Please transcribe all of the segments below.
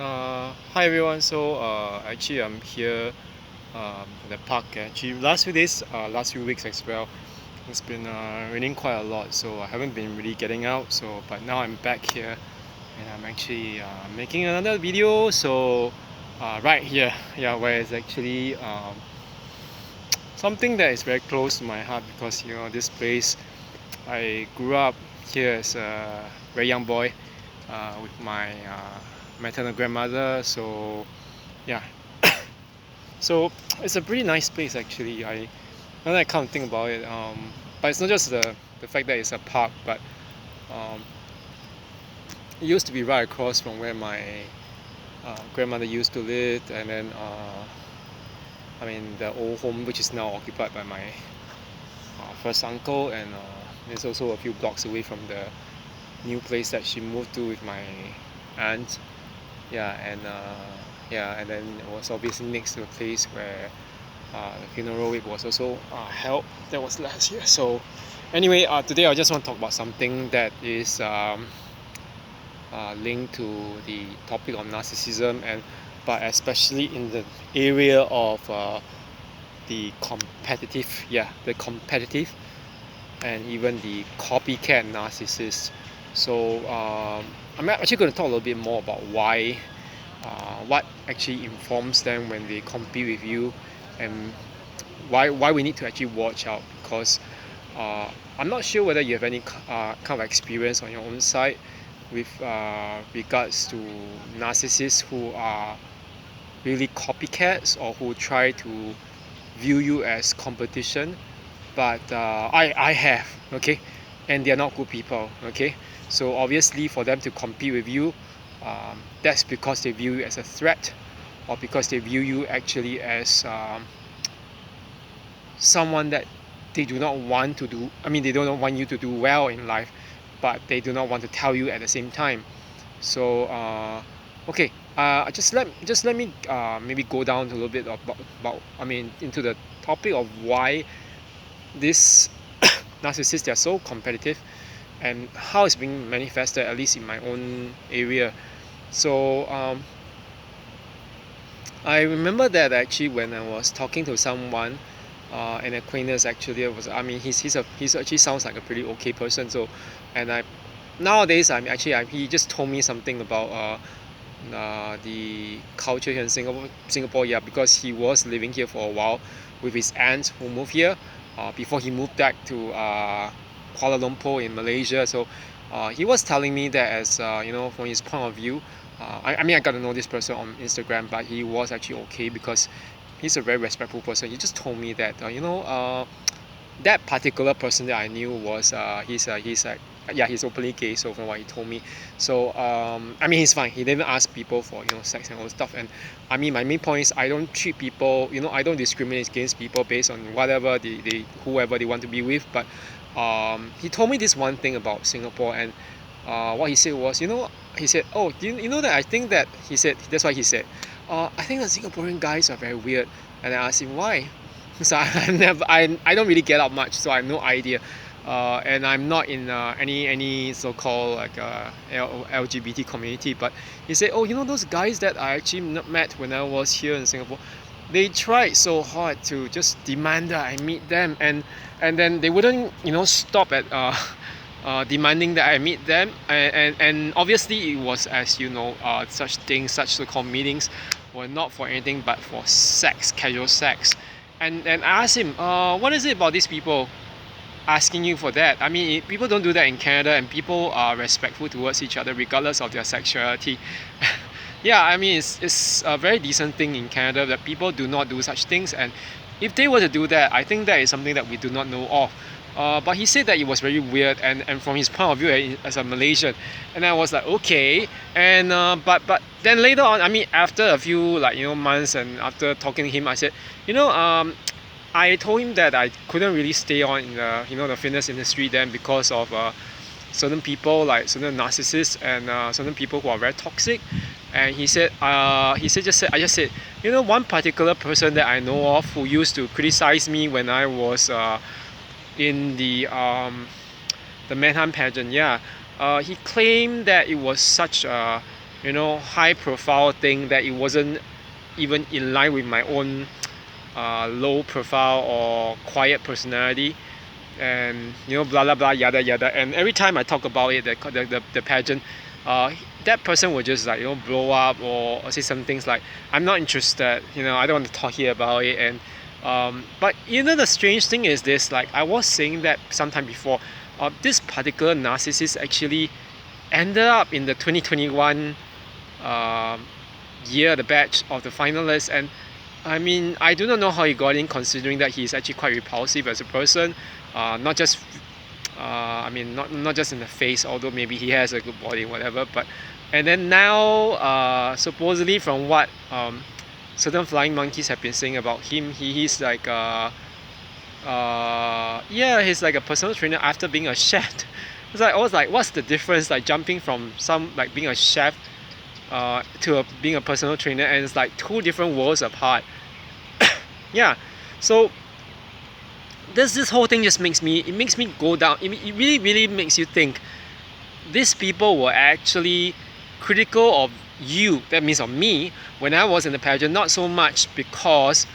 Hi everyone. Actually I'm here at the park. Actually, last few weeks as well. It's been raining quite a lot, so I haven't been really getting out. But now I'm back here, and I'm actually making another video. Right here, yeah, where it's actually something that is very close to my heart because this place. I grew up here as a very young boy with my maternal grandmother. Yeah, so it's a pretty nice place actually. Now that I come to think about it, but it's not just the fact that it's a park, but um, it used to be right across from where my grandmother used to live, and then the old home which is now occupied by my first uncle, and it's also a few blocks away from the new place that she moved to with my aunt. Yeah, and then it was obviously next to a place where the funeral it was also held. That was last year. So anyway, today I just want to talk about something that is linked to the topic of narcissism, and but especially in the area of the competitive and even the copycat narcissist. I'm actually going to talk a little bit more about what actually informs them when they compete with you, and why we need to actually watch out. Because uh, I'm not sure whether you have any kind of experience on your own side with regards to narcissists who are really copycats or who try to view you as competition. But I have, okay, and they're not good people, okay. So obviously for them to compete with you, that's because they view you as a threat, or because they view you actually as someone that they do not want to do. They don't want you to do well in life, but they do not want to tell you at the same time. So okay, just let me maybe go down a little bit about into the topic of why this narcissists they are so competitive, and how it's being manifested, at least in my own area. So I remember that actually when I was talking to someone, an acquaintance actually, it was he's actually sounds like a pretty okay person. So, and I nowadays he just told me something about the culture here in Singapore, yeah, because he was living here for a while with his aunt who moved here before he moved back to Kuala Lumpur in Malaysia. So he was telling me that as from his point of view, I got to know this person on Instagram, but he was actually okay because he's a very respectful person. He just told me that that particular person that I knew was he's openly gay. So from what he told me, so he's fine. He didn't ask people for sex and all stuff. And my main point is I don't treat people. I don't discriminate against people based on whatever they whoever they want to be with. But he told me this one thing about Singapore, and what he said was, he said, oh, you know that I think that he said that's why he said, I think the Singaporean guys are very weird. And I asked him why. So I don't really get out much, so I have no idea. And I'm not in any so-called like LGBT community. But he said, oh, those guys that I actually met when I was here in Singapore, they tried so hard to just demand that I meet them, and then they wouldn't stop at demanding that I meet them, and obviously it was, as you know, such things, such so-called meetings were not for anything but for sex, casual sex. And I asked him, what is it about these people asking you for that? People don't do that in Canada, and people are respectful towards each other regardless of their sexuality. Yeah, it's a very decent thing in Canada that people do not do such things, and if they were to do that, I think that is something that we do not know of. But he said that it was very weird, and from his point of view as a Malaysian, and I was like, okay. And but then later on, after a few months, and after talking to him, I said, I told him that I couldn't really stay on in the fitness industry then because of certain people, like certain narcissists, and certain people who are very toxic. And I just said, one particular person that I know of who used to criticize me when I was in the Manhunt pageant. Yeah, he claimed that it was such a high profile thing that it wasn't even in line with my own low profile or quiet personality, and blah blah blah yada yada. And every time I talk about it, the pageant, that person will just like blow up or say some things like, I'm not interested, I don't want to talk here about it. And but the strange thing is this, like I was saying that sometime before, this particular narcissist actually ended up in the 2021 year, the batch of the finalists. And I mean, I do not know how he got in, considering that he's actually quite repulsive as a person, not just not just in the face, although maybe he has a good body, whatever. But and then now, supposedly from what certain flying monkeys have been saying about him, he's like he's like a personal trainer after being a chef. I was like, what's the difference, like jumping from like being a chef to being a personal trainer? And it's like two different worlds apart. Yeah, so this whole thing just makes me go down. It really makes you think these people were actually critical of you, that means of me, when I was in the pageant, not so much because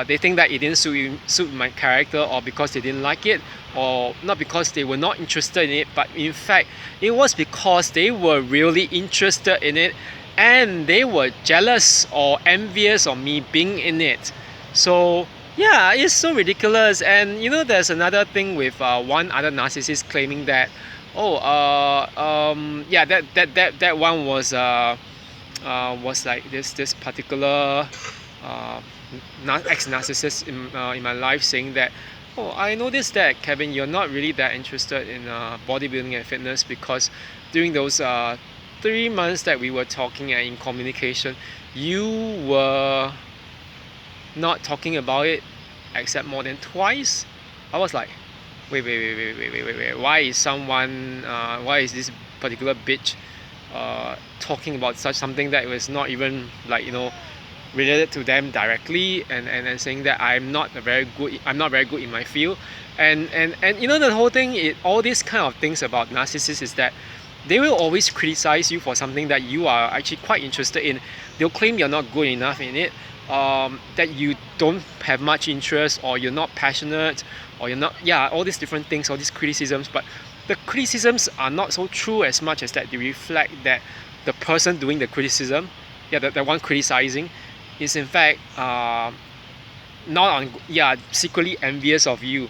they think that it didn't suit my character, or because they didn't like it, or not because they were not interested in it, but in fact it was because they were really interested in it, and they were jealous or envious of me being in it. So yeah, it's so ridiculous. And there's another thing with one other narcissist claiming that, that one was like this particular ex-narcissist in my life, saying that, I noticed that, Kevin, you're not really that interested in bodybuilding and fitness, because during those 3 months that we were talking and in communication, you were not talking about it except more than twice. I was like, wait, why is this particular bitch talking about such something that was not even like related to them directly, and saying that I'm not very good in my field. And the whole thing, all these kind of things about narcissists is that they will always criticize you for something that you are actually quite interested in. They'll claim you're not good enough in it, that you don't have much interest, or you're not passionate, or you're not, all these different things, all these criticisms. But the criticisms are not so true as much as that they reflect that the person doing the criticism, the one criticizing, is in fact secretly envious of you,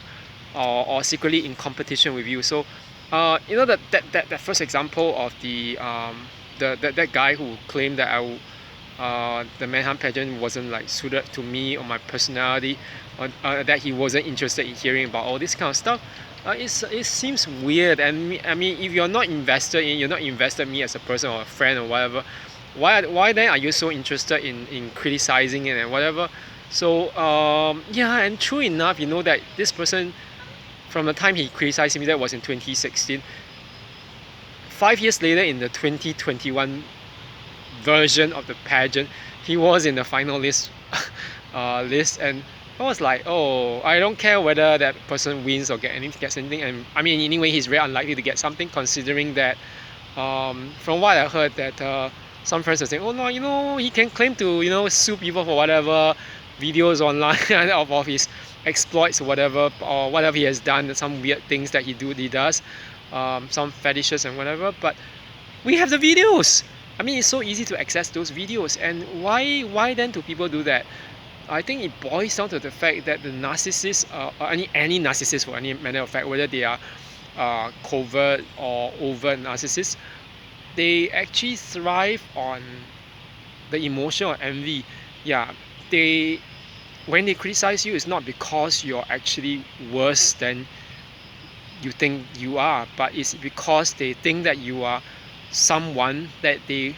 or secretly in competition with you. So that first example of that guy who claimed that the Manhunt pageant wasn't like suited to me or my personality, or that he wasn't interested in hearing about all this kind of stuff. It seems weird. And I mean, if you're not invested in me as a person or a friend or whatever, why then are you so interested in criticizing it and whatever? So and true enough, that this person, from the time he criticized me, that was in 2016. 5 years later, in the 2021 version of the pageant, he was in the final list. And I was like, I don't care whether that person wins or gets anything. And I mean, anyway, he's very unlikely to get something, considering that from what I heard, that some friends are saying, no, he can claim to sue people for whatever videos online of his exploits or whatever he has done, some weird things that he does, some fetishes and whatever. But we have the videos. I mean, it's so easy to access those videos. And why then do people do that? I think it boils down to the fact that the narcissists, any narcissist for any matter of fact, whether they are covert or overt narcissists, they actually thrive on the emotion of envy. When they criticize you, it's not because you're actually worse than you think you are, but it's because they think that you are someone that they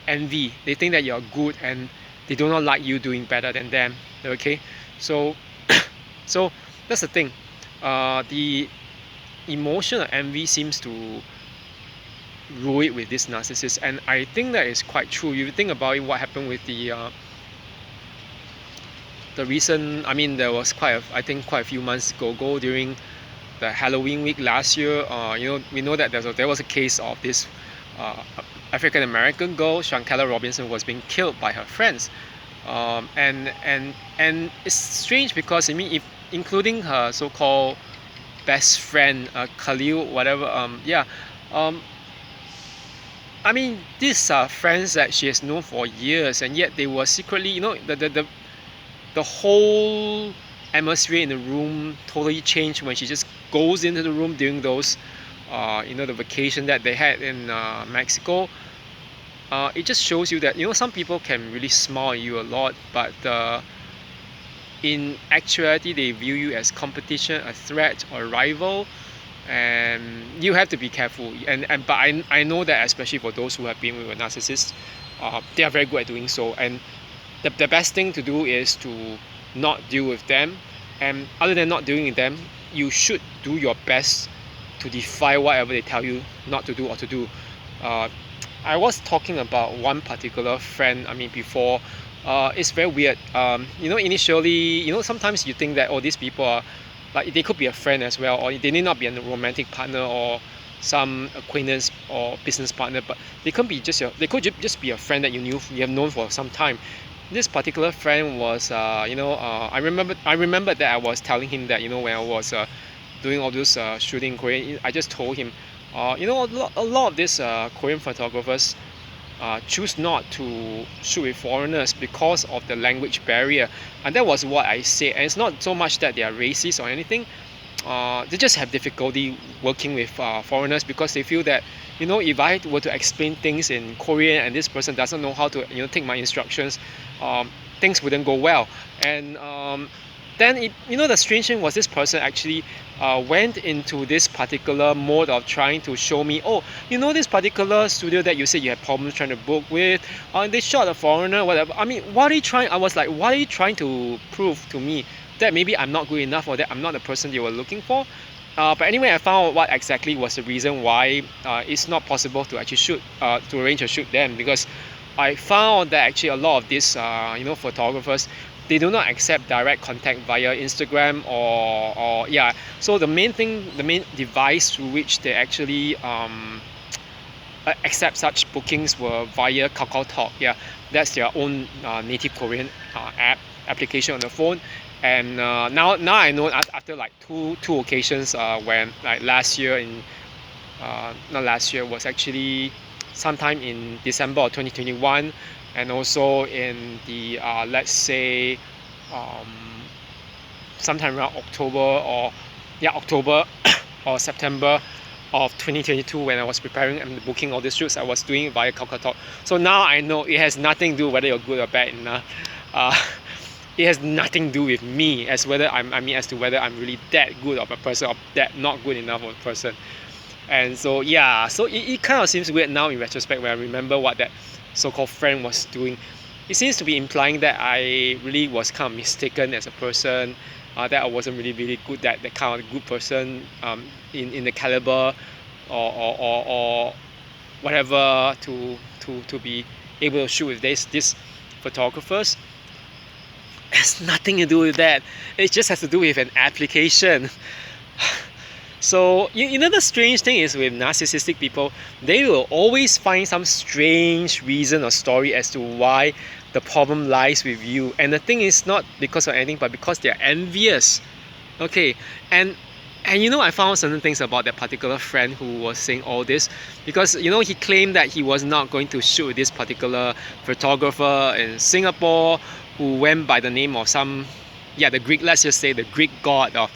envy. They think that you're good, and they do not like you doing better than them. Okay, so so that's the thing. The emotion of envy seems to rule it with this narcissist, and I think that is quite true. If you think about it, what happened with the recent, I mean, there was quite a few months ago during the Halloween week last year. We know that there was a case of this African American girl, Shankella Robinson, was being killed by her friends. And it's strange because I mean, if including her so-called best friend, Khalil, whatever. Um, I mean, these are friends that she has known for years, and yet they were secretly, the whole atmosphere in the room totally changed when she just goes into the room during those, the vacation that they had in Mexico. It just shows you that some people can really smile at you a lot, but in actuality they view you as competition, a threat, or a rival, and you have to be careful. And but I know that especially for those who have been with a narcissist, they are very good at doing so. And the best thing to do is to not deal with them. And other than not dealing with them, you should do your best to defy whatever they tell you not to do or to do. I was talking about one particular friend, I mean, before. It's very weird. Initially, sometimes you think that, oh, these people are, like, they could be a friend as well, or they need not be a romantic partner or some acquaintance or business partner, but they could be just be a friend that you have known for some time. This particular friend was, I remember that I was telling him that, when I was doing all those shooting in Korea, I just told him, a lot of these Korean photographers choose not to shoot with foreigners because of the language barrier. And that was what I said. And it's not so much that they are racist or anything. They just have difficulty working with foreigners because they feel that, if I were to explain things in Korean and this person doesn't know how to take my instructions, things wouldn't go well. And then the strange thing was, this person actually went into this particular mode of trying to show me, oh, this particular studio that you said you had problems trying to book with, they shot a foreigner, whatever. I mean, what are you trying? I was like, what are you trying to prove to me? That maybe I'm not good enough, or that I'm not the person you were looking for? But anyway, I found out what exactly was the reason why it's not possible to actually shoot, to arrange a shoot then, because I found that actually a lot of these photographers, they do not accept direct contact via Instagram or yeah. So the main device through which they actually accept such bookings were via Talk. Yeah, that's their own native Korean application on the phone. And now I know, after like two occasions, when like last year in not last year, was actually sometime in December of 2021, and also in the let's say sometime around October or September of 2022, when I was preparing and booking all these shoots, I was doing it via Talk. So now I know it has nothing to do whether you're good or bad enough. It has nothing to do with me as to whether I'm really that good of a person or that not good enough of a person. And so yeah, so it kind of seems weird now in retrospect when I remember what that so-called friend was doing. It seems to be implying that I really was kind of mistaken as a person, that I wasn't really good, that kind of good person in the caliber or whatever to be able to shoot with these photographers. It has nothing to do with that. It just has to do with an application. So the strange thing is, with narcissistic people, they will always find some strange reason or story as to why the problem lies with you. And the thing is not because of anything, but because they're envious. Okay, and I found certain things about that particular friend who was saying all this, because he claimed that he was not going to shoot with this particular photographer in Singapore who went by the name of the Greek, let's just say the Greek god of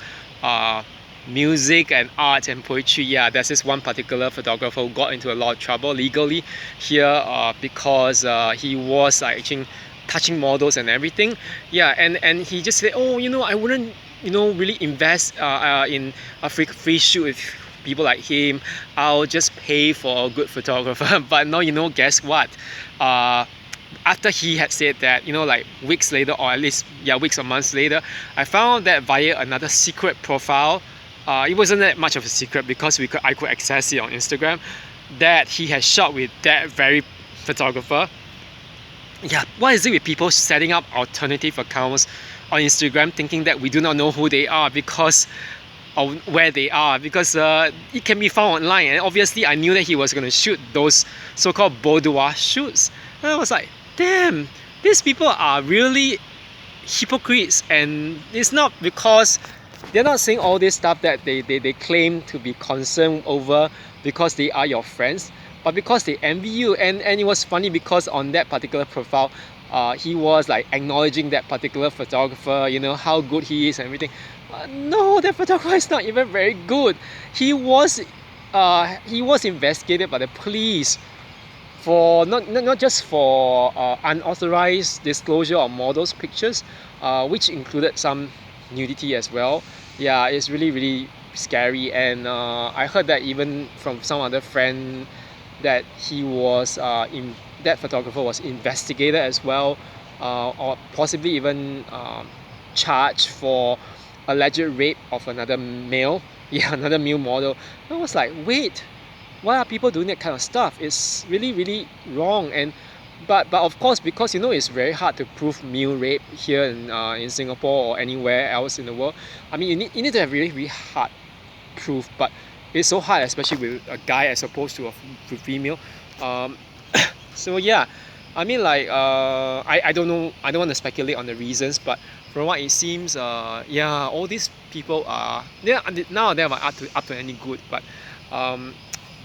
music and art and poetry. Yeah, there's this one particular photographer who got into a lot of trouble legally here because he was actually touching models and everything. Yeah, and he just said, oh, I wouldn't really invest in a free shoot with people like him. I'll just pay for a good photographer. But no, guess what? After he had said that, like weeks later, or at least weeks or months later, I found that via another secret profile. It wasn't that much of a secret because I could access it on Instagram, that he had shot with that very photographer. Yeah, what is it with people setting up alternative accounts on Instagram thinking that we do not know who they are? Because of where they are, because it can be found online, and obviously I knew that he was going to shoot those so-called boudoir shoots, and I was like, damn, these people are really hypocrites. And it's not because they're not saying all this stuff that they claim to be concerned over because they are your friends, but because they envy you. And it was funny because on that particular profile, he was like acknowledging that particular photographer, you know, how good he is and everything. No, that photographer is not even very good. He was investigated by the police for not just for unauthorized disclosure of models' pictures, which included some nudity as well. Yeah, it's really scary. And I heard that even from some other friend that that photographer was investigated as well, or possibly even charged for alleged rape of another male, yeah, another male model. I was like, wait, why are people doing that kind of stuff? It's really wrong. And but of course, because you know it's very hard to prove male rape here in Singapore or anywhere else in the world. I mean, you need to have really hard proof, but it's so hard, especially with a guy as opposed to a female. Um, so yeah, I mean, like I don't know, I don't want to speculate on the reasons, but from what it seems, yeah, all these people are, yeah, none of them are up to any good. But um,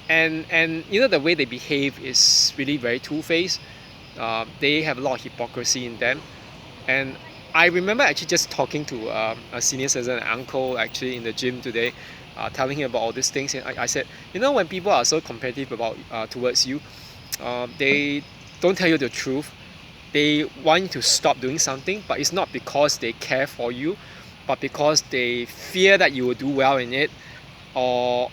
and you know, the way they behave is really very two-faced. They have a lot of hypocrisy in them. And I remember actually just talking to a senior citizen, an uncle, actually in the gym today, telling him about all these things. And I said, you know, when people are so competitive about towards you, they don't tell you the truth. They want you to stop doing something, but it's not because they care for you, but because they fear that you will do well in it or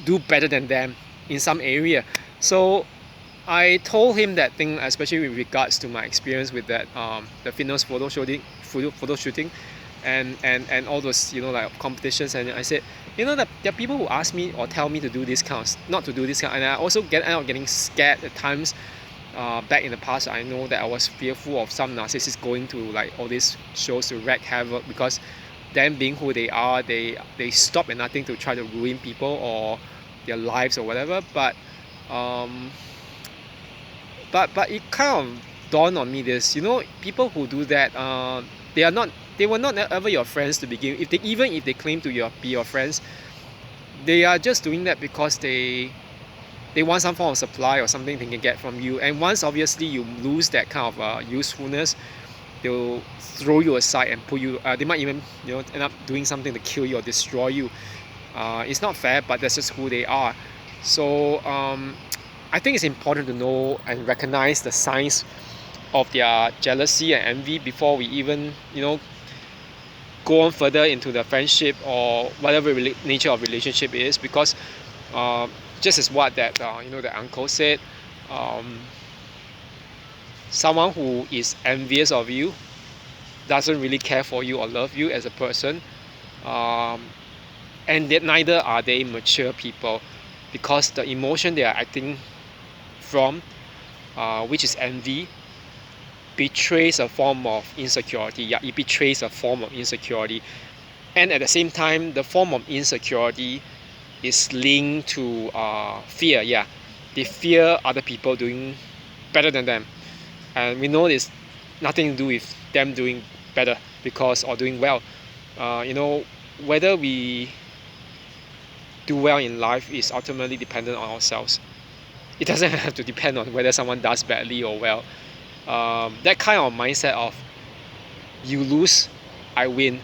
do better than them in some area. So I told him that thing, especially with regards to my experience with that the fitness photo shooting, and all those, you know, like competitions. And I said, you know, that there are people who ask me or tell me to do this kind of, not to do this kind, and I also end up getting scared at times. Back in the past, I know that I was fearful of some narcissists going to like all these shows to wreak havoc, because them being who they are, they stop at nothing to try to ruin people or their lives or whatever. But it kind of dawned on me this, you know, people who do that, they were not ever your friends to begin. Even if they claim to be your friends, they are just doing that because they want some form of supply or something they can get from you. And once obviously you lose that kind of usefulness, they'll throw you aside and put you. They might even, you know, end up doing something to kill you or destroy you. It's not fair, but that's just who they are. So I think it's important to know and recognize the signs of their jealousy and envy before we even, you know, go on further into the friendship or whatever nature of relationship is. Because just as what that you know, the uncle said, someone who is envious of you doesn't really care for you or love you as a person, and that neither are they mature people, because the emotion they are acting from, which is envy, betrays a form of insecurity. Yeah, it betrays a form of insecurity. And at the same time, the form of insecurity is linked to fear. Yeah, they fear other people doing better than them, and we know it's nothing to do with them doing better because or doing well. You know, whether we do well in life is ultimately dependent on ourselves. It doesn't have to depend on whether someone does badly or well. That kind of mindset of you lose, I win,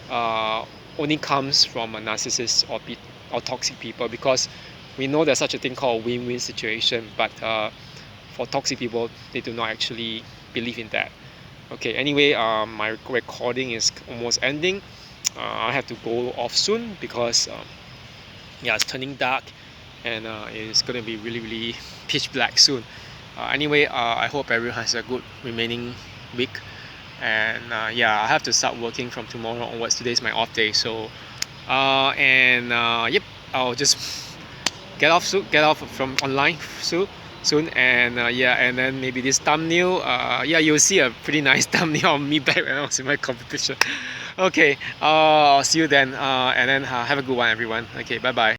only comes from a narcissist or toxic people, because we know there's such a thing called a win-win situation, but for toxic people, they do not actually believe in that. Okay, anyway, my recording is almost ending. I have to go off soon because yeah, it's turning dark, and it's gonna be really pitch black soon. Anyway, I hope everyone has a good remaining week, and yeah, I have to start working from tomorrow onwards. Today is my off day, so yep, I'll just get off from online soon, and yeah, and then maybe this thumbnail, yeah, you'll see a pretty nice thumbnail of me back when I was in my competition. Okay, see you then, and then have a good one, everyone. Okay, bye bye.